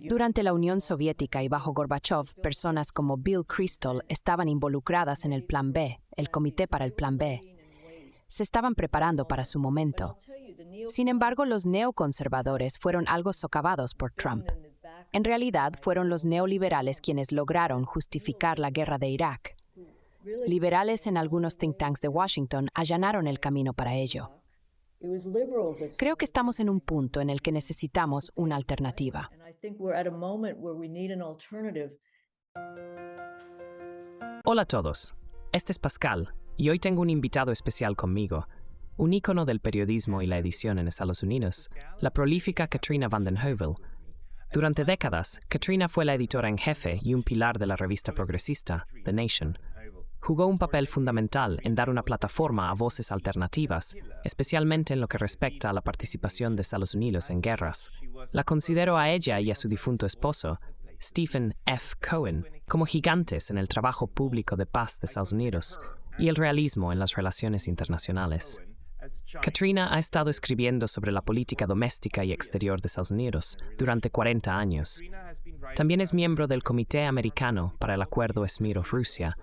Durante la Unión Soviética y bajo Gorbachev, personas como Bill Kristol estaban involucradas en el Plan B, el Comité para el Plan B. Se estaban preparando para su momento. Sin embargo, los neoconservadores fueron algo socavados por Trump. En realidad, fueron los neoliberales quienes lograron justificar la guerra de Irak. Liberales en algunos think tanks de Washington allanaron el camino para ello. Creo que estamos en un punto en el que necesitamos una alternativa. Hola a todos, este es Pascal, y hoy tengo un invitado especial conmigo, un ícono del periodismo y la edición en Estados Unidos, la prolífica Katrina vanden Heuvel. Durante décadas, Katrina fue la editora en jefe y un pilar de la revista progresista, The Nation. Jugó un papel fundamental en dar una plataforma a voces alternativas, especialmente en lo que respecta a la participación de Estados Unidos en guerras. La considero a ella y a su difunto esposo, Stephen F. Cohen, como gigantes en el trabajo público de paz de Estados Unidos y el realismo en las relaciones internacionales. Katrina ha estado escribiendo sobre la política doméstica y exterior de Estados Unidos durante 40 años. También es miembro del Comité Americano para el Acuerdo Esmiro-Rusia,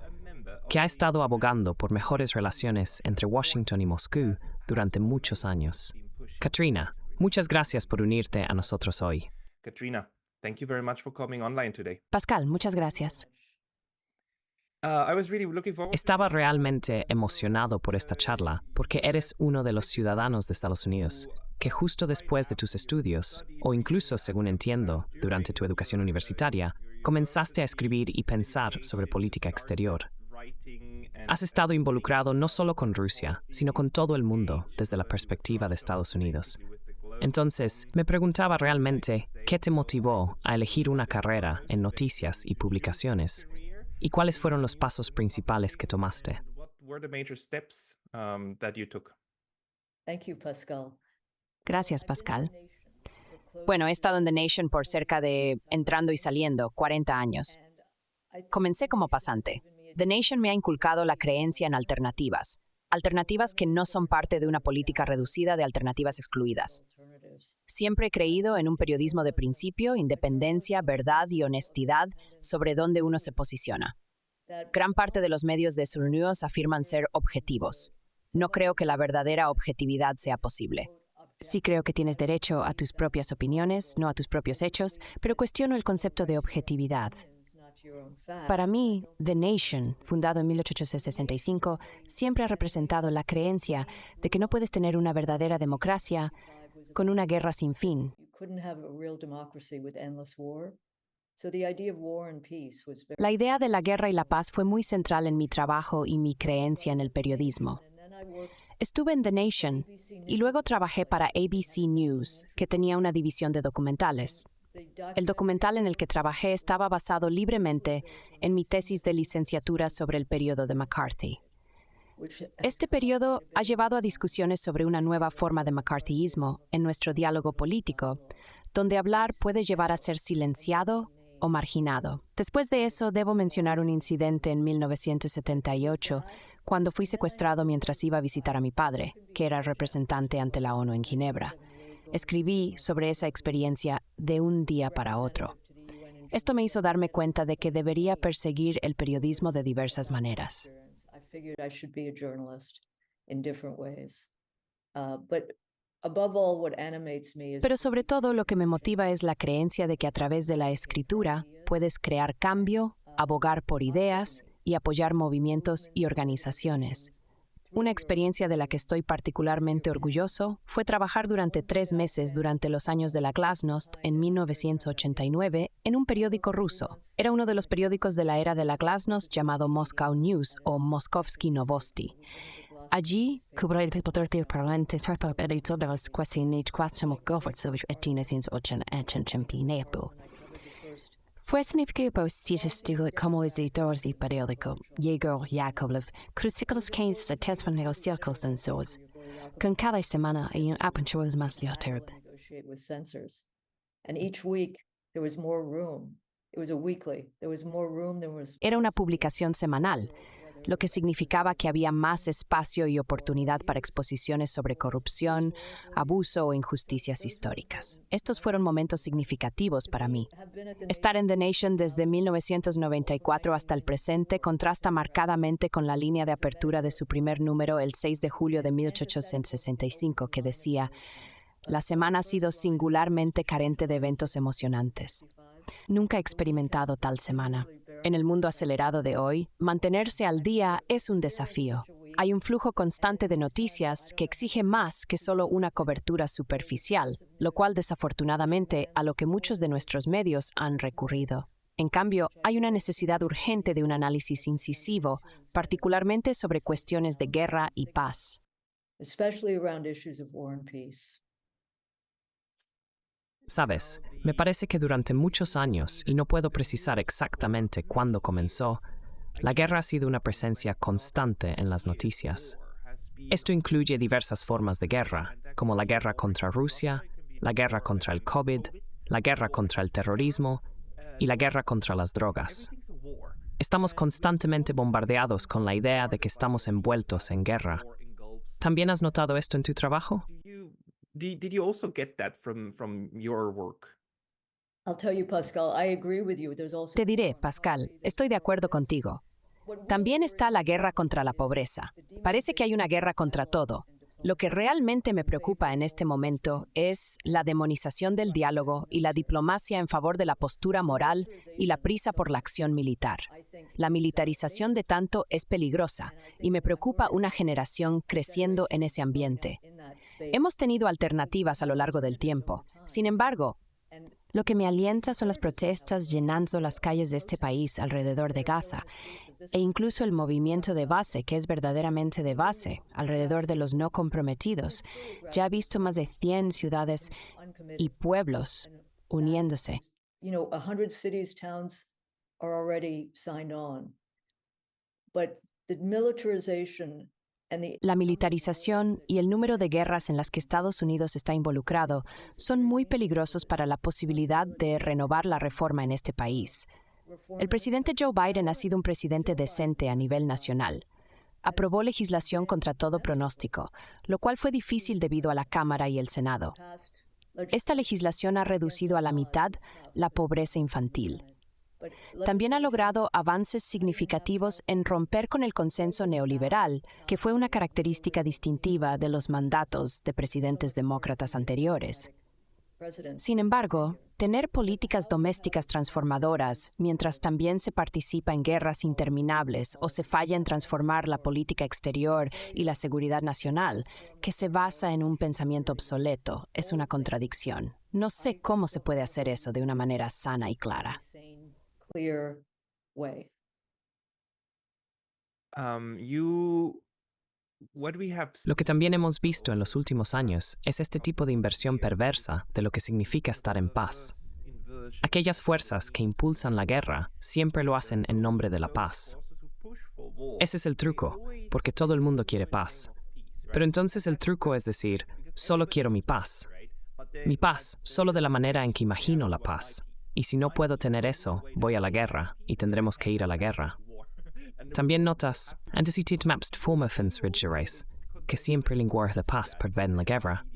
que ha estado abogando por mejores relaciones entre Washington y Moscú durante muchos años. Katrina, muchas gracias por unirte a nosotros hoy. Katrina, thank you very much for coming online today. Pascal, muchas gracias. I was really looking forward to Estaba realmente emocionado por esta charla porque eres uno de los ciudadanos de Estados Unidos que justo después de tus estudios, o incluso, según entiendo, durante tu educación universitaria, comenzaste a escribir y pensar sobre política exterior. Has estado involucrado no solo con Rusia, sino con todo el mundo desde la perspectiva de Estados Unidos. Entonces, me preguntaba realmente qué te motivó a elegir una carrera en noticias y publicaciones y cuáles fueron los pasos principales que tomaste. what were the major steps that you took. Gracias, Pascal. Bueno, he estado en The Nation por cerca de, entrando y saliendo, 40 años. Comencé como pasante. The Nation me ha inculcado la creencia en alternativas, alternativas que no son parte de una política reducida de alternativas excluidas. Siempre he creído en un periodismo de principio, independencia, verdad y honestidad sobre dónde uno se posiciona. Gran parte de los medios de Estados Unidos afirman ser objetivos. No creo que la verdadera objetividad sea posible. Sí creo que tienes derecho a tus propias opiniones, no a tus propios hechos, pero cuestiono el concepto de objetividad. Para mí, The Nation, fundado en 1865, siempre ha representado la creencia de que no puedes tener una verdadera democracia con una guerra sin fin. La idea de la guerra y la paz fue muy central en mi trabajo y mi creencia en el periodismo. Estuve en The Nation y luego trabajé para ABC News, que tenía una división de documentales. El documental en el que trabajé estaba basado libremente en mi tesis de licenciatura sobre el periodo de McCarthy. Este periodo ha llevado a discusiones sobre una nueva forma de McCarthyismo en nuestro diálogo político, donde hablar puede llevar a ser silenciado o marginado. Después de eso, debo mencionar un incidente en 1978, cuando fui secuestrado mientras iba a visitar a mi padre, que era representante ante la ONU en Ginebra. Escribí sobre esa experiencia de un día para otro. Esto me hizo darme cuenta de que debería perseguir el periodismo de diversas maneras. Pero sobre todo lo que me motiva es la creencia de que a través de la escritura puedes crear cambio, abogar por ideas y apoyar movimientos y organizaciones. Una experiencia de la que estoy particularmente orgulloso fue trabajar durante 3 meses durante los años de la Glasnost en 1989 en un periódico ruso. Era uno de los periódicos de la era de la Glasnost llamado Moscow News o Moskovsky Novosti. Allí, fue significativo sitio como editor del periódico Yegor Yakovlev, crucículos 15 negocios censores. Con cada semana hay un apertura más libre. Era una publicación semanal, lo que significaba que había más espacio y oportunidad para exposiciones sobre corrupción, abuso o injusticias históricas. Estos fueron momentos significativos para mí. Estar en The Nation desde 1994 hasta el presente contrasta marcadamente con la línea de apertura de su primer número el 6 de julio de 1865, que decía: "La semana ha sido singularmente carente de eventos emocionantes. Nunca he experimentado tal semana. En el mundo acelerado de hoy, mantenerse al día es un desafío. Hay un flujo constante de noticias que exige más que solo una cobertura superficial, lo cual desafortunadamente a lo que muchos de nuestros medios han recurrido. En cambio, hay una necesidad urgente de un análisis incisivo, particularmente sobre cuestiones de guerra y paz". especially around issues of war and peace. Sabes, me parece que durante muchos años, y no puedo precisar exactamente cuándo comenzó, la guerra ha sido una presencia constante en las noticias. Esto incluye diversas formas de guerra, como la guerra contra Rusia, la guerra contra el COVID, la guerra contra el terrorismo y la guerra contra las drogas. Estamos constantemente bombardeados con la idea de que estamos envueltos en guerra. ¿También has notado esto en tu trabajo? Did you also get that from your work? I'll tell you, Pascal, I agree with you. There's also Te diré, Pascal, estoy de acuerdo contigo. También está la guerra contra la pobreza. Parece que hay una guerra contra todo. Lo que realmente me preocupa en este momento es la demonización del diálogo y la diplomacia en favor de la postura moral y la prisa por la acción militar. La militarización de tanto es peligrosa y me preocupa una generación creciendo en ese ambiente. Hemos tenido alternativas a lo largo del tiempo. Sin embargo, lo que me alienta son las protestas llenando las calles de este país alrededor de Gaza, e incluso el movimiento de base, que es verdaderamente de base, alrededor de los no comprometidos. Ya he visto más de 100 ciudades y pueblos uniéndose. 100 cities, towns are already signed on. But the militarization and the La militarización y el número de guerras en las que Estados Unidos está involucrado son muy peligrosos para la posibilidad de renovar la reforma en este país. El presidente Joe Biden ha sido un presidente decente a nivel nacional. Aprobó legislación contra todo pronóstico, lo cual fue difícil debido a la Cámara y el Senado. Esta legislación ha reducido a la mitad la pobreza infantil. También ha logrado avances significativos en romper con el consenso neoliberal, que fue una característica distintiva de los mandatos de presidentes demócratas anteriores. Sin embargo, tener políticas domésticas transformadoras, mientras también se participa en guerras interminables o se falla en transformar la política exterior y la seguridad nacional, que se basa en un pensamiento obsoleto, es una contradicción. No sé cómo se puede hacer eso de una manera sana y clara. clear way. What we have Lo que también hemos visto en los últimos años es este tipo de inversión perversa de lo que significa estar en paz. Aquellas fuerzas que impulsan la guerra siempre lo hacen en nombre de la paz. Ese es el truco, porque todo el mundo quiere paz. Pero entonces el truco es decir, solo quiero mi paz. Mi paz solo de la manera en que imagino la paz. Y si no puedo tener eso, voy a la guerra y tendremos que ir a la guerra. También notas, antes y maps de forma fins ridgerais, que siempre lenguaje de paz prevén la guerra.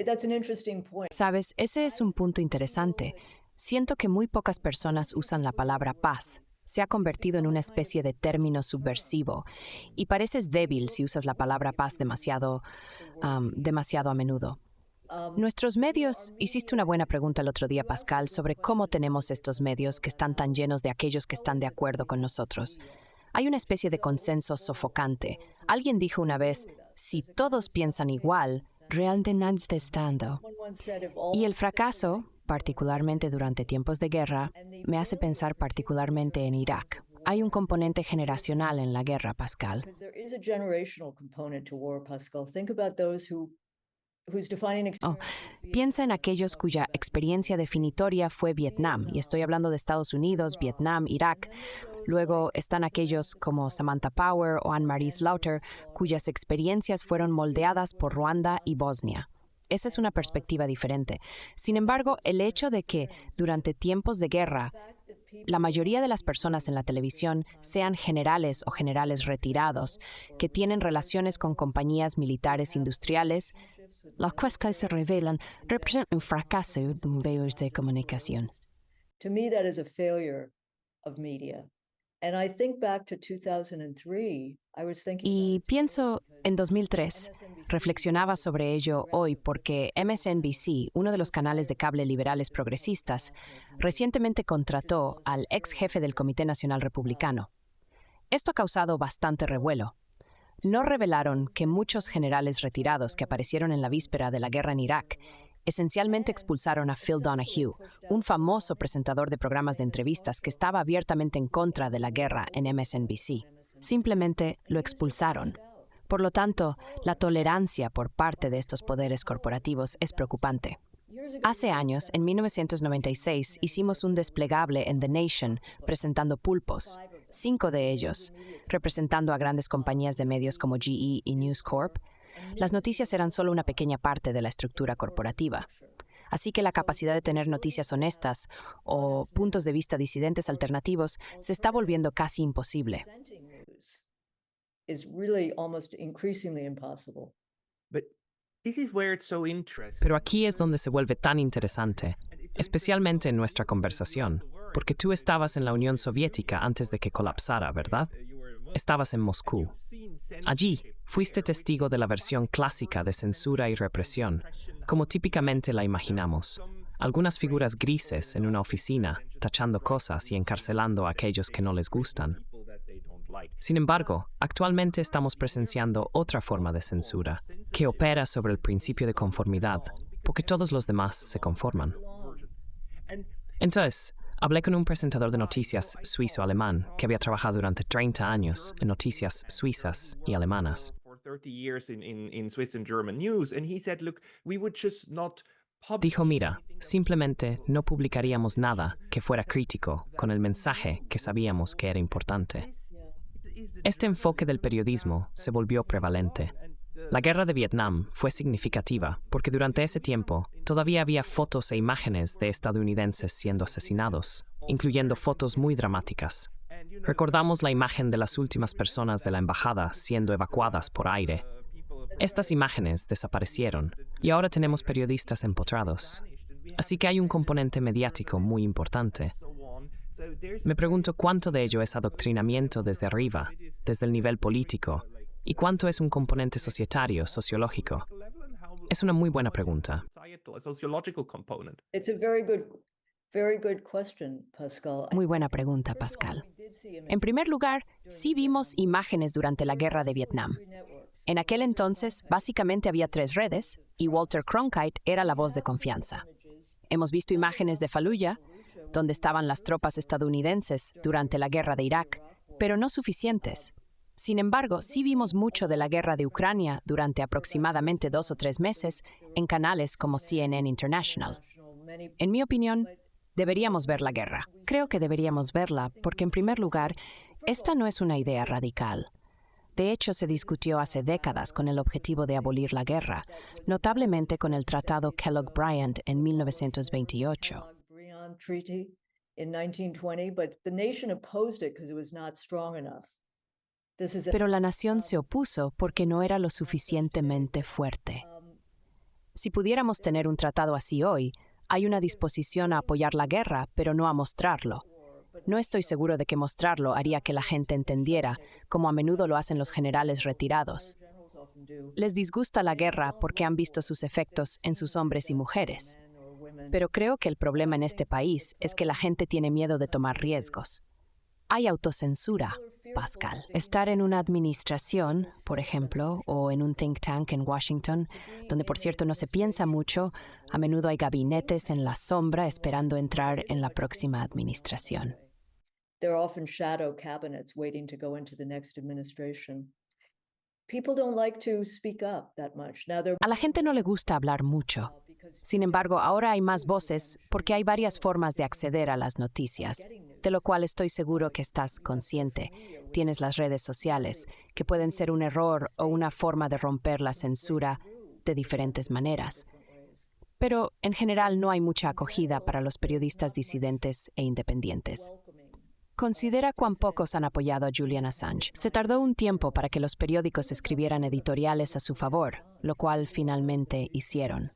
That's an interesting point. Sabes, ese es un punto interesante. Siento que muy pocas personas usan la palabra paz. Se ha convertido en una especie de término subversivo y pareces débil si usas la palabra paz demasiado a menudo. Nuestros medios, hiciste una buena pregunta el otro día, Pascal, sobre cómo tenemos estos medios que están tan llenos de aquellos que están de acuerdo con nosotros. Hay una especie de consenso sofocante. Alguien dijo una vez, si todos piensan igual, realmente nadie está estando. Y el fracaso, particularmente durante tiempos de guerra, me hace pensar particularmente en Irak. Hay un componente generacional en la guerra, Pascal. There is a generational component to war, Pascal. Think about those whose defining experience Piensa en aquellos cuya experiencia definitoria fue Vietnam, y estoy hablando de Estados Unidos, Vietnam, Irak. Luego están aquellos como Samantha Power o Anne-Marie Slaughter, cuyas experiencias fueron moldeadas por Ruanda y Bosnia. esa es una perspectiva diferente. Sin embargo, el hecho de que durante tiempos de guerra, la mayoría de las personas en la televisión sean generales o generales retirados, que tienen relaciones con compañías militares industriales, las cuales que se revelan representan un fracaso de medios de comunicación. To me, that is a failure of media. And I think back to 2003, I was thinking Y about it pienso today en because 2003, reflexionaba sobre ello hoy porque MSNBC, uno de los canales de cable liberales progresistas, recientemente contrató al ex jefe del Comité Nacional Republicano. Esto ha causado bastante revuelo. No revelaron que muchos generales retirados que aparecieron en la víspera de la guerra en Irak esencialmente expulsaron a Phil Donahue, un famoso presentador de programas de entrevistas que estaba abiertamente en contra de la guerra en MSNBC. Simplemente lo expulsaron. Por lo tanto, la tolerancia por parte de estos poderes corporativos es preocupante. Hace años, en 1996, hicimos un desplegable en The Nation presentando pulpos, 5 de ellos, representando a grandes compañías de medios como GE y News Corp. Las noticias eran solo una pequeña parte de la estructura corporativa. Así que la capacidad de tener noticias honestas o puntos de vista disidentes alternativos se está volviendo casi imposible. presenting news is really almost increasingly impossible. But this is where it's so interesting. Pero aquí es donde se vuelve tan interesante, especialmente en nuestra conversación, porque tú estabas en la Unión Soviética antes de que colapsara, ¿verdad? Estabas en Moscú. Allí, fuiste testigo de la versión clásica de censura y represión, como típicamente la imaginamos. Algunas figuras grises en una oficina, tachando cosas y encarcelando a aquellos que no les gustan. Sin embargo, actualmente estamos presenciando otra forma de censura, que opera sobre el principio de conformidad, porque todos los demás se conforman. Entonces, hablé con un presentador de noticias suizo-alemán que había trabajado durante 30 años en noticias suizas y alemanas. For 30 years in Swiss and German news, and he said, look, we would just not publish Dijo, mira, simplemente no publicaríamos nada que fuera crítico con el mensaje que sabíamos que era importante. Este enfoque del periodismo se volvió prevalente. La guerra de Vietnam fue significativa porque durante ese tiempo todavía había fotos e imágenes de estadounidenses siendo asesinados, incluyendo fotos muy dramáticas. Recordamos la imagen de las últimas personas de la embajada siendo evacuadas por aire. Estas imágenes desaparecieron y ahora tenemos periodistas empotrados. Así que hay un componente mediático muy importante. Me pregunto cuánto de ello es adoctrinamiento desde arriba, desde el nivel político, y cuánto es un componente societario, sociológico. Es una muy buena pregunta. societal, a sociological component. It's a very good question, Pascal. Muy buena pregunta, Pascal. En primer lugar, sí vimos imágenes durante la guerra de Vietnam. En aquel entonces, básicamente había 3 redes y Walter Cronkite era la voz de confianza. Hemos visto imágenes de Fallujah, donde estaban las tropas estadounidenses durante la guerra de Irak, pero no suficientes. Sin embargo, sí vimos mucho de la guerra de Ucrania durante aproximadamente 2 o 3 meses en canales como CNN International. En mi opinión, deberíamos ver la guerra. Creo que deberíamos verla porque, en primer lugar, esta no es una idea radical. De hecho, se discutió hace décadas con el objetivo de abolir la guerra, notablemente con el Tratado Kellogg-Briand en 1928. Briand Treaty in 1920, but the nation opposed it because it was not strong enough. This is Pero la nación se opuso porque no era lo suficientemente fuerte. Si pudiéramos tener un tratado así hoy, hay una disposición a apoyar la guerra, pero no a mostrarlo. No estoy seguro de que mostrarlo haría que la gente entendiera, como a menudo lo hacen los generales retirados. generals often do. Les disgusta la guerra porque han visto sus efectos en sus hombres y mujeres. Pero creo que el problema en este país es que la gente tiene miedo de tomar riesgos. Hay autocensura, Pascal. Estar en una administración, por ejemplo, o en un think tank en Washington, donde por cierto no se piensa mucho, a menudo hay gabinetes en la sombra esperando entrar en la próxima administración. There are often shadow cabinets waiting to go into the next administration. People don't like to speak up that much. Now they're A la gente no le gusta hablar mucho. Sin embargo, ahora hay más voces porque hay varias formas de acceder a las noticias, de lo cual estoy seguro que estás consciente. Tienes las redes sociales, que pueden ser un error o una forma de romper la censura de diferentes maneras. Pero en general no hay mucha acogida para los periodistas disidentes e independientes. Considera cuán pocos han apoyado a Julian Assange. Se tardó un tiempo para que los periódicos escribieran editoriales a su favor, lo cual finalmente hicieron.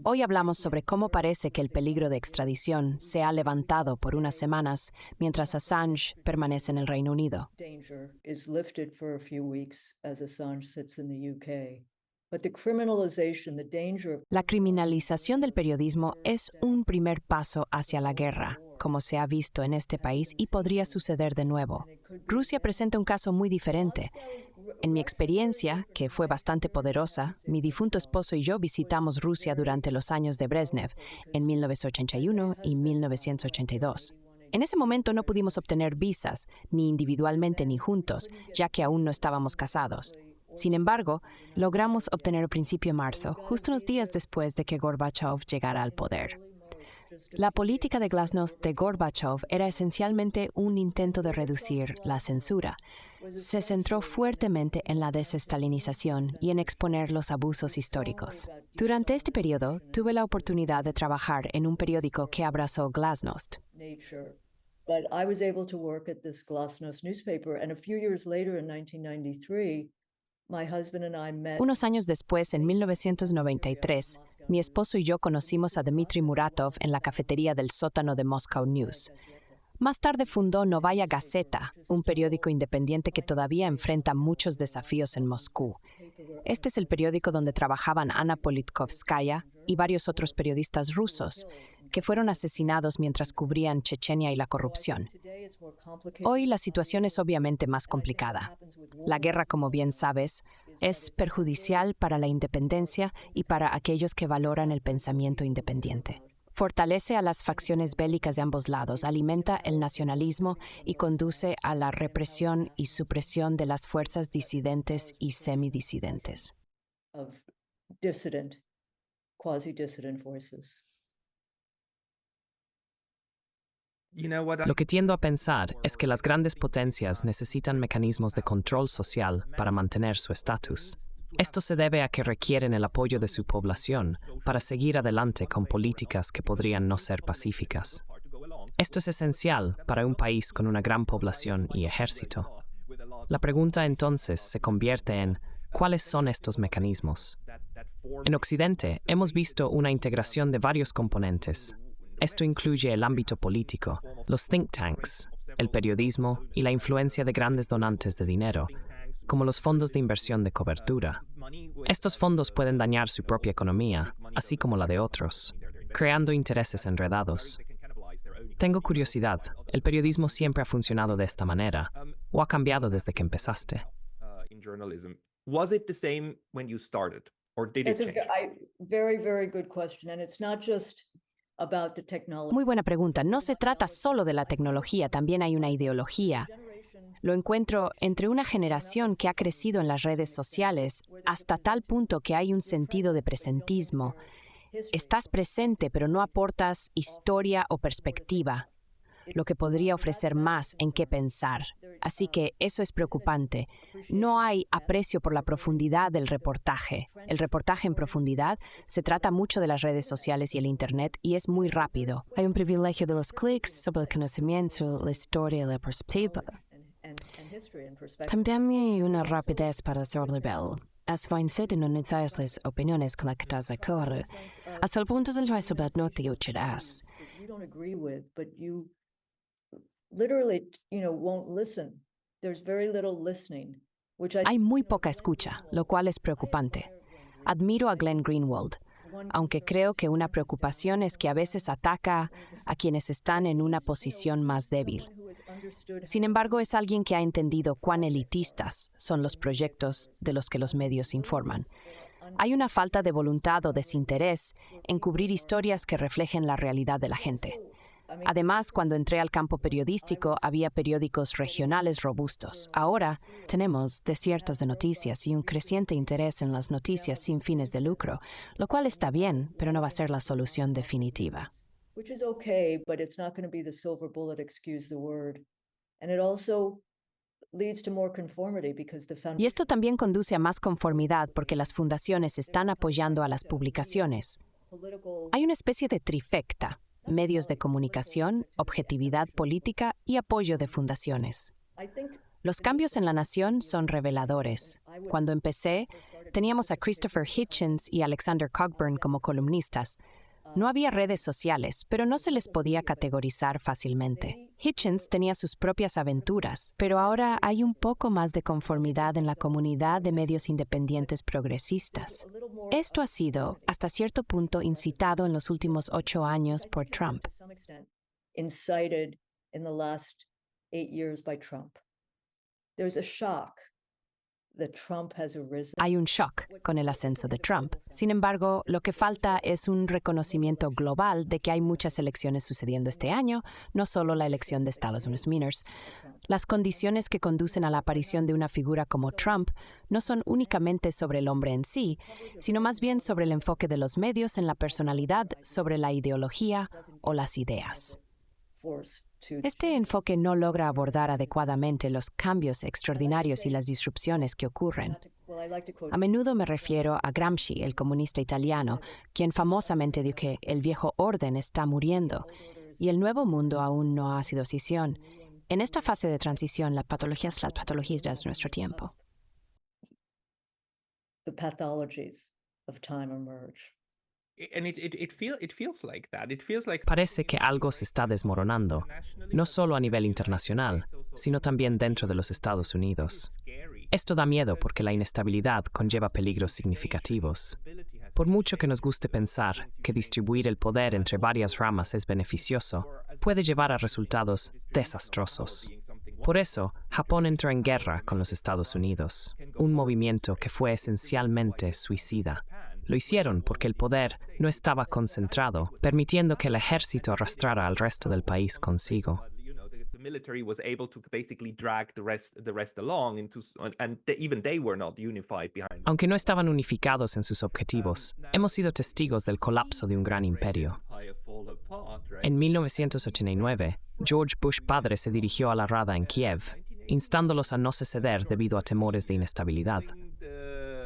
Hoy hablamos sobre cómo parece que el peligro de extradición se ha levantado por unas semanas mientras Assange permanece en el Reino Unido. La criminalización del periodismo es un primer paso hacia la guerra, como se ha visto en este país y podría suceder de nuevo. Rusia presenta un caso muy diferente. En mi experiencia, que fue bastante poderosa, mi difunto esposo y yo visitamos Rusia durante los años de Brezhnev, en 1981 y 1982. En ese momento no pudimos obtener visas, ni individualmente ni juntos, ya que aún no estábamos casados. Sin embargo, logramos obtener a principio de marzo, justo unos días después de que Gorbachev llegara al poder. La política de glasnost de Gorbachev era esencialmente un intento de reducir la censura. Se centró fuertemente en la desestalinización y en exponer los abusos históricos. Durante este periodo, tuve la oportunidad de trabajar en un periódico que abrazó glasnost. But I was able to work at this glasnost newspaper, and a few years later, in 1993, my husband and I met. Unos años después, en 1993, mi esposo y yo conocimos a Dmitry Muratov en la cafetería del sótano de Moscow News. Más tarde fundó Novaya Gazeta, un periódico independiente que todavía enfrenta muchos desafíos en Moscú. Este es el periódico donde trabajaban Anna Politkovskaya y varios otros periodistas rusos, que fueron asesinados mientras cubrían Chechenia y la corrupción. Hoy la situación es obviamente más complicada. La guerra, como bien sabes, es perjudicial para la independencia y para aquellos que valoran el pensamiento independiente. Fortalece a las facciones bélicas de ambos lados, alimenta el nacionalismo y conduce a la represión y supresión de las fuerzas disidentes y semidisidentes. Quasi-dissident voices. Lo que tiendo a pensar es que las grandes potencias necesitan mecanismos de control social para mantener su estatus. Esto se debe a que requieren el apoyo de su población para seguir adelante con políticas que podrían no ser pacíficas. Esto es esencial para un país con una gran población y ejército. La pregunta entonces se convierte en ¿cuáles son estos mecanismos? En Occidente hemos visto una integración de varios componentes. Esto incluye el ámbito político, los think tanks, el periodismo y la influencia de grandes donantes de dinero, como los fondos de inversión de cobertura. Estos fondos pueden dañar su propia economía, así como la de otros, creando intereses enredados. Tengo curiosidad, ¿el periodismo siempre ha funcionado de esta manera o ha cambiado desde que empezaste? Was it the same when you started, or did it change? Very, very good question, and it's not just about the technology. Muy buena pregunta. No se trata solo de la tecnología, también hay una ideología. Lo encuentro entre una generación que ha crecido en las redes sociales hasta tal punto que hay un sentido de presentismo. Estás presente, pero no aportas historia o perspectiva, lo que podría ofrecer más en qué pensar. Así que eso es preocupante. No hay aprecio por la profundidad del reportaje. El reportaje en profundidad se trata mucho de las redes sociales y el Internet y es muy rápido. Hay un privilegio de los clics sobre el conocimiento, la historia y la perspectiva. También hay una rapidez para hacer nivel. Es fácil de analizar las opiniones conectadas a correr, hasta el punto de no saber no te útiles. Literally, won't listen. There's very little listening, which Hay muy poca escucha, lo cual es preocupante. Admiro a Glenn Greenwald, aunque creo que una preocupación es que a veces ataca a quienes están en una posición más débil. Sin embargo, es alguien que ha entendido cuán elitistas son los proyectos de los que los medios informan. Hay una falta de voluntad o desinterés en cubrir historias que reflejen la realidad de la gente. Además, cuando entré al campo periodístico, había periódicos regionales robustos. Ahora tenemos desiertos de noticias y un creciente interés en las noticias sin fines de lucro, lo cual está bien, pero no va a ser la solución definitiva. Which is okay, but it's not going to be the silver bullet, excuse the word. And it also leads to more conformity because the Y esto también conduce a más conformidad porque las fundaciones están apoyando a las publicaciones. Hay una especie de trifecta: medios de comunicación, objetividad política y apoyo de fundaciones. Los cambios en la nación son reveladores. Cuando empecé, teníamos a Christopher Hitchens y Alexander Cockburn como columnistas. No había redes sociales, pero no se les podía categorizar fácilmente. Hitchens tenía sus propias aventuras, pero ahora hay un poco más de conformidad en la comunidad de medios independientes progresistas. Esto ha sido, hasta cierto punto, incitado en los últimos 8 años por Trump. Incited in the last 8 years by Trump. There's a shock that Trump has arisen. Hay un shock con el ascenso de Trump. Sin embargo, lo que falta es un reconocimiento global de que hay muchas elecciones sucediendo este año, no solo la elección de Estados Unidos. Las condiciones que conducen a la aparición de una figura como Trump no son únicamente sobre el hombre en sí, sino más bien sobre el enfoque de los medios en la personalidad, sobre la ideología o las ideas. Este enfoque no logra abordar adecuadamente los cambios extraordinarios y las disrupciones que ocurren. A menudo me refiero a Gramsci, el comunista italiano, quien famosamente dijo que el viejo orden está muriendo y el nuevo mundo aún no ha sido sesión. En esta fase de transición, las patologías de nuestro tiempo. The pathologies of time emerge. And it feels like that. It feels like Parece que algo se está desmoronando, no solo a nivel internacional, sino también dentro de los Estados Unidos. Esto da miedo porque la inestabilidad conlleva peligros significativos. Por mucho que nos guste pensar que distribuir el poder entre varias ramas es beneficioso, puede llevar a resultados desastrosos. Por eso, Japón entró en guerra con los Estados Unidos, un movimiento que fue esencialmente suicida. Lo hicieron porque el poder no estaba concentrado, permitiendo que el ejército arrastrara al resto del país consigo. The military was able to basically drag the rest along and even they were not unified behind. Aunque no estaban unificados en sus objetivos, hemos sido testigos del colapso de un gran imperio. En 1989, George Bush padre se dirigió a la Rada en Kiev, instándolos a no ceder debido a temores de inestabilidad.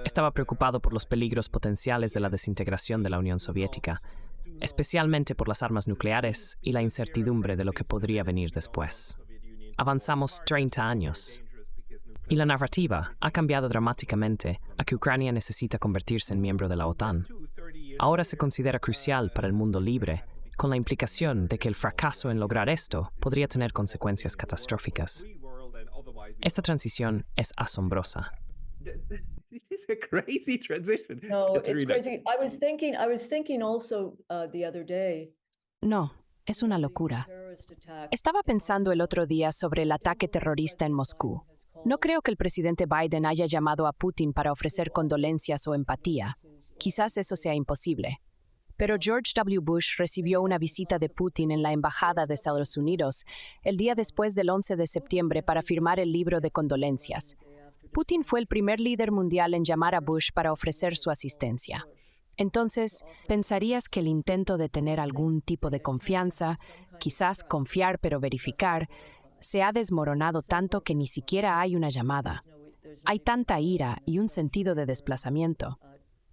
Estaba preocupado por los peligros potenciales de la desintegración de la Unión Soviética, especialmente por las armas nucleares y la incertidumbre de lo que podría venir después. Avanzamos 30 años, y la narrativa ha cambiado dramáticamente a que Ucrania necesita convertirse en miembro de la OTAN. Ahora se considera crucial para el mundo libre, con la implicación de que el fracaso en lograr esto podría tener consecuencias catastróficas. Esta transición es asombrosa. It's a crazy transition. No, it's Katerina. crazy. I was thinking also the other day. No, es una locura. Terrorist attack. Estaba pensando el otro día sobre el ataque terrorista en Moscú. No creo que el presidente Biden haya llamado a Putin para ofrecer condolencias o empatía. Quizás eso sea imposible. Pero George W. Bush recibió una visita de Putin en la Embajada de Estados Unidos el día después del 11 de septiembre para firmar el libro de condolencias. Putin fue el primer líder mundial en llamar a Bush para ofrecer su asistencia. Entonces, ¿pensarías que el intento de tener algún tipo de confianza, quizás confiar pero verificar, se ha desmoronado tanto que ni siquiera hay una llamada? Hay tanta ira y un sentido de desplazamiento.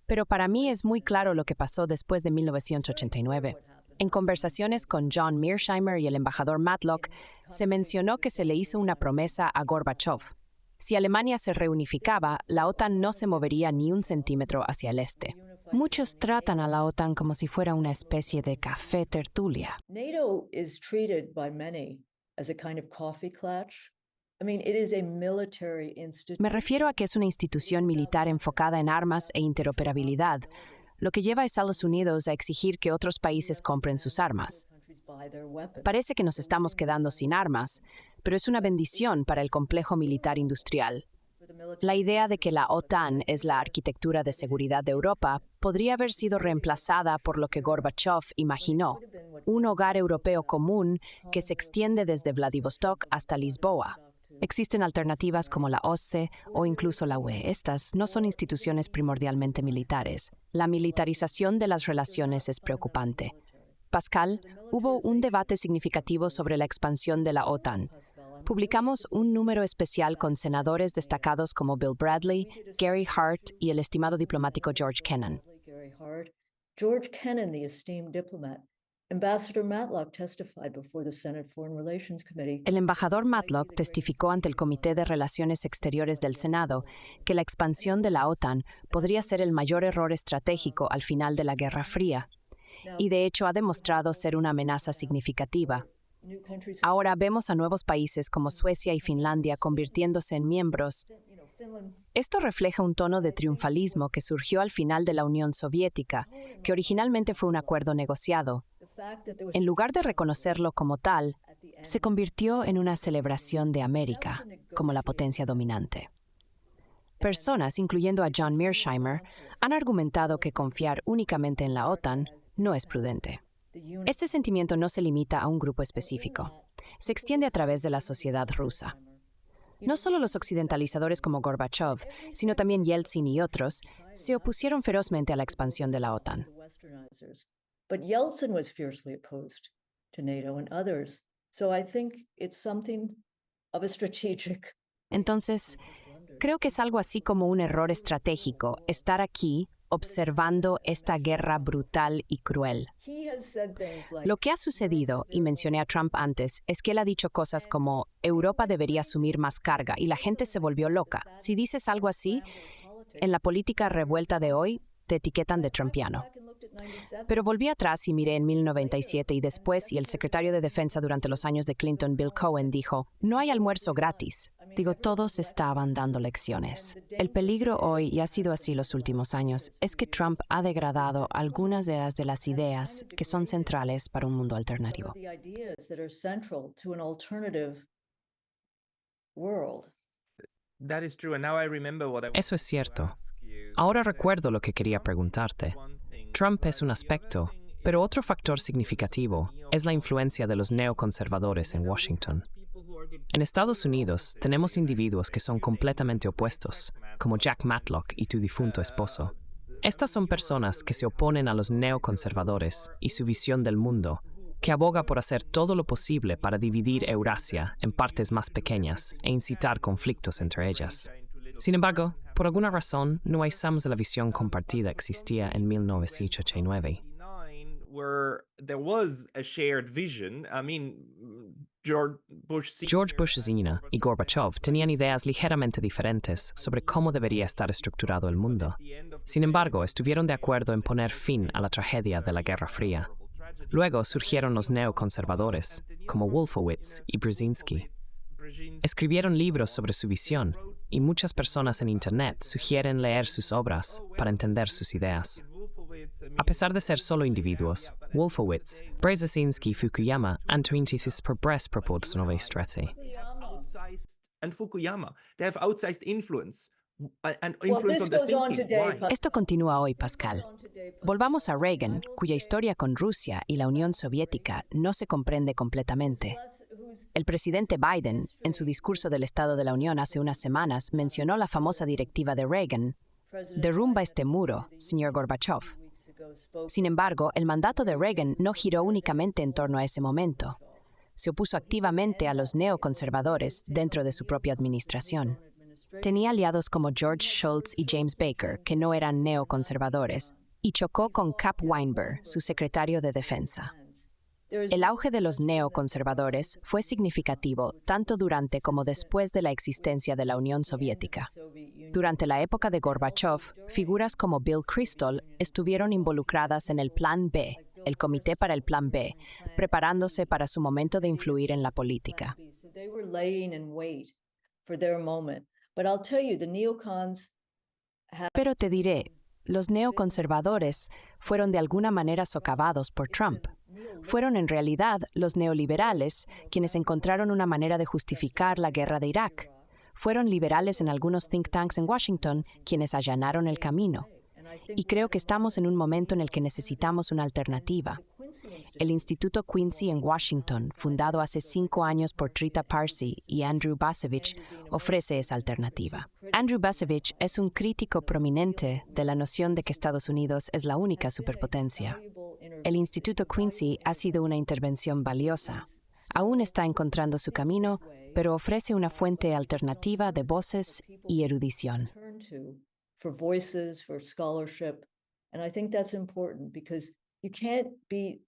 Pero para mí es muy claro lo que pasó después de 1989. En conversaciones con John Mearsheimer y el embajador Matlock, se mencionó que se le hizo una promesa a Gorbachev. Si Alemania se reunificaba, la OTAN no se movería ni un centímetro hacia el este. Muchos tratan a la OTAN como si fuera una especie de café tertulia. NATO is treated by many as a kind of coffee clutch. I mean, it is a military institution. Me refiero a que es una institución militar enfocada en armas e interoperabilidad, lo que lleva a Estados Unidos a exigir que otros países compren sus armas. Parece que nos estamos quedando sin armas, pero es una bendición para el complejo militar industrial. La idea de que la OTAN es la arquitectura de seguridad de Europa podría haber sido reemplazada por lo que Gorbachev imaginó, un hogar europeo común que se extiende desde Vladivostok hasta Lisboa. Existen alternativas como la OSCE o incluso la UE. Estas no son instituciones primordialmente militares. La militarización de las relaciones es preocupante. Pascal, hubo un debate significativo sobre la expansión de la OTAN. Publicamos un número especial con senadores destacados como Bill Bradley, Gary Hart y el estimado diplomático George Kennan. Gary Hart George Kennan, the esteemed diplomat, Ambassador Matlock testified before the Senate Foreign Relations Committee. El embajador Matlock testificó ante el Comité de Relaciones Exteriores del Senado que la expansión de la OTAN podría ser el mayor error estratégico al final de la Guerra Fría, y de hecho ha demostrado ser una amenaza significativa. Ahora vemos a nuevos países como Suecia y Finlandia convirtiéndose en miembros. Esto refleja un tono de triunfalismo que surgió al final de la Unión Soviética, que originalmente fue un acuerdo negociado. En lugar de reconocerlo como tal, se convirtió en una celebración de América como la potencia dominante. Personas, incluyendo a John Mearsheimer, han argumentado que confiar únicamente en la OTAN no es prudente. Este sentimiento no se limita a un grupo específico. Se extiende a través de la sociedad rusa. No solo los occidentalizadores como Gorbachev, sino también Yeltsin y otros, se opusieron ferozmente a la expansión de la OTAN. But Yeltsin was fiercely opposed to NATO and others. So I think it's something of a strategic. Entonces, creo que es algo así como un error estratégico estar aquí observando esta guerra brutal y cruel. Lo que ha sucedido, y mencioné a Trump antes, es que él ha dicho cosas como Europa debería asumir más carga y la gente se volvió loca. Si dices algo así, en la política revuelta de hoy, te etiquetan de trumpiano. Pero volví atrás y miré en 1997 y después, y el secretario de Defensa durante los años de Clinton, Bill Cohen, dijo, no hay almuerzo gratis. Digo, todos estaban dando lecciones. El peligro hoy, y ha sido así los últimos años, es que Trump ha degradado algunas de las ideas que son centrales para un mundo alternativo. Eso es cierto. Ahora recuerdo lo que quería preguntarte. Trump es un aspecto, pero otro factor significativo es la influencia de los neoconservadores en Washington. En Estados Unidos tenemos individuos que son completamente opuestos, como Jack Matlock y tu difunto esposo. Estas son personas que se oponen a los neoconservadores y su visión del mundo, que aboga por hacer todo lo posible para dividir Eurasia en partes más pequeñas e incitar conflictos entre ellas. Sin embargo, por alguna razón, no hayamos la visión compartida existía en 1989. George Bush Sr. y Gorbachev tenían ideas ligeramente diferentes sobre cómo debería estar estructurado el mundo. Sin embargo, estuvieron de acuerdo en poner fin a la tragedia de la Guerra Fría. Luego surgieron los neoconservadores, como Wolfowitz y Brzezinski. Escribieron libros sobre su visión, y muchas personas en Internet sugieren leer sus obras para entender sus ideas. A pesar de ser solo individuos, Wolfowitz, Brzezinski y Fukuyama han tesis por bres proporcionové strete. And Fukuyama, they have outsized influence. Esto continúa hoy, Pascal. Volvamos a Reagan, cuya historia con Rusia y la Unión Soviética no se comprende completamente. El presidente Biden, en su discurso del Estado de la Unión hace unas semanas, mencionó la famosa directiva de Reagan: derrumba este muro, señor Gorbachev. Sin embargo, el mandato de Reagan no giró únicamente en torno a ese momento. Se opuso activamente a los neoconservadores dentro de su propia administración. Tenía aliados como George Shultz y James Baker, que no eran neoconservadores, y chocó con Cap Weinberg, su secretario de Defensa. El auge de los neoconservadores fue significativo tanto durante como después de la existencia de la Unión Soviética. Durante la época de Gorbachev, figuras como Bill Kristol estuvieron involucradas en el Plan B, el Comité para el Plan B, preparándose para su momento de influir en la política. Pero te diré, los neoconservadores fueron de alguna manera socavados por Trump. Fueron en realidad los neoliberales quienes encontraron una manera de justificar la guerra de Irak. Fueron liberales en algunos think tanks en Washington quienes allanaron el camino. Y creo que estamos en un momento en el que necesitamos una alternativa. El Instituto Quincy en Washington, fundado hace 5 años por Trita Parsi y Andrew Bacevich, ofrece esa alternativa. Andrew Bacevich es un crítico prominente de la noción de que Estados Unidos es la única superpotencia. El Instituto Quincy ha sido una intervención valiosa. Aún está encontrando su camino, pero ofrece una fuente alternativa de voces y erudición. And I think that's important because you can't beat.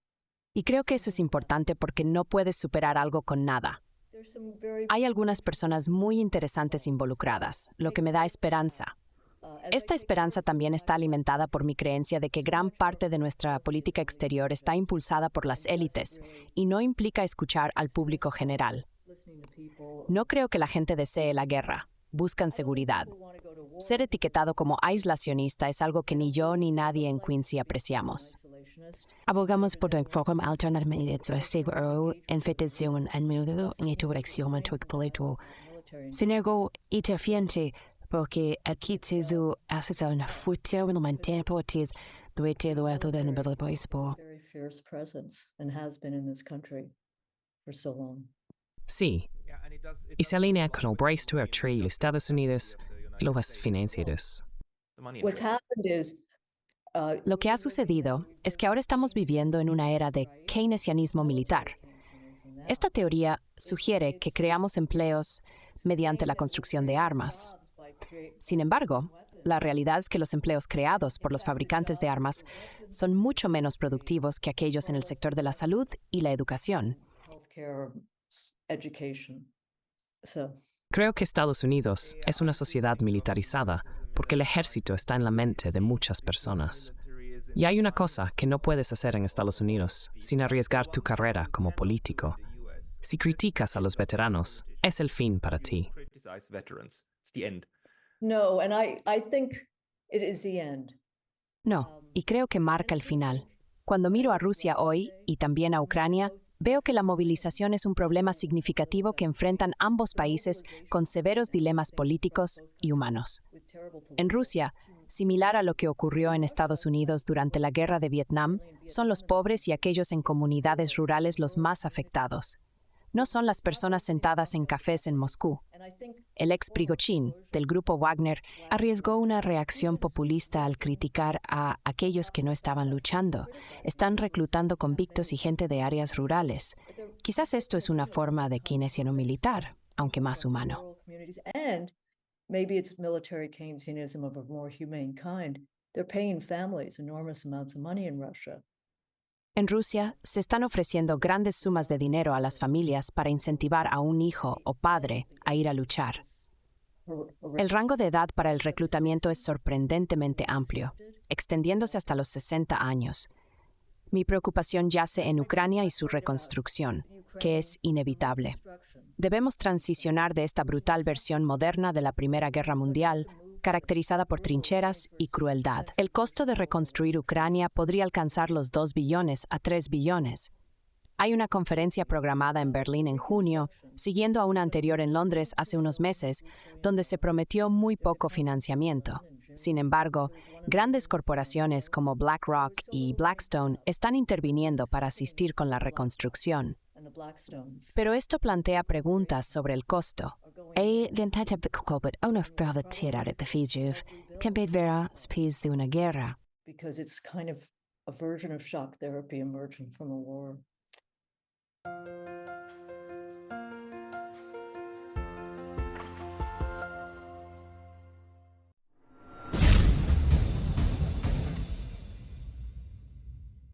Y creo que eso es importante porque no puedes superar algo con nada. There's some very Hay algunas personas muy interesantes involucradas, lo que me da esperanza. Esta esperanza también está alimentada por mi creencia de que gran parte de nuestra política exterior está impulsada por las élites y no implica escuchar al público general. listening to people. No creo que la gente desee la guerra, buscan seguridad. Ser etiquetado como aislacionista es algo que ni yo ni nadie en Quincy apreciamos. Isolationist. Abogamos por un fórum alternativo seguro en fetición en medio en dirección a tu colectivo. Military. Sin embargo, interfiente porque aquí se hace una futura en el tiempo es duete lo alto de nivel de por. Very fierce presence and has been in this country for so long. Sí, Yeah, and it y se alinea con el brace to our tree, los Estados Unidos y los financieros. the money What's interest. happened is Lo que ha sucedido es que ahora estamos viviendo en una era de keynesianismo militar. Esta teoría sugiere que creamos empleos mediante la construcción de armas. Sin embargo, la realidad es que los empleos creados por los fabricantes de armas son mucho menos productivos que aquellos en el sector de la salud y la educación. healthcare, education. So Creo que Estados Unidos es una sociedad militarizada porque el ejército está en la mente de muchas personas. Y hay una cosa que no puedes hacer en Estados Unidos sin arriesgar tu carrera como político. Si criticas a los veteranos, es el fin para ti. Criticize veterans. It's the end. no, and I think it is the end. No, y creo que marca el final. Cuando miro a Rusia hoy y también a Ucrania, veo que la movilización es un problema significativo que enfrentan ambos países con severos dilemas políticos y humanos. With terrible En Rusia, similar a lo que ocurrió en Estados Unidos durante la Guerra de Vietnam, son los pobres y aquellos en comunidades rurales los más afectados. No son las personas sentadas en cafés en Moscú. and I think El ex Prigozhin, del grupo Wagner, arriesgó una reacción populista al criticar a aquellos que no estaban luchando. Están reclutando convictos y gente de áreas rurales. Quizás esto es una forma de keynesiano militar, aunque más humano. rural communities, and maybe it's military Keynesianism of a more humane kind. They're paying families enormous amounts of money in Russia. En Rusia, se están ofreciendo grandes sumas de dinero a las familias para incentivar a un hijo o padre a ir a luchar. El rango de edad para el reclutamiento es sorprendentemente amplio, extendiéndose hasta los 60 años. Mi preocupación yace en Ucrania y su reconstrucción, que es inevitable. Debemos transicionar de esta brutal versión moderna de la Primera Guerra Mundial, caracterizada por trincheras y crueldad. El costo de reconstruir Ucrania podría alcanzar los 2 billones a 3 billones. Hay una conferencia programada en Berlín en junio, siguiendo a una anterior en Londres hace unos meses, donde se prometió muy poco financiamiento. Sin embargo, grandes corporaciones como BlackRock y Blackstone están interviniendo para asistir con la reconstrucción. And the Blackstones Pero esto plantea preguntas sobre el costo. L'entente but una further tirar de Fiji, también verá spies de una guerra. because it's kind of a version of shock therapy emerging from a war.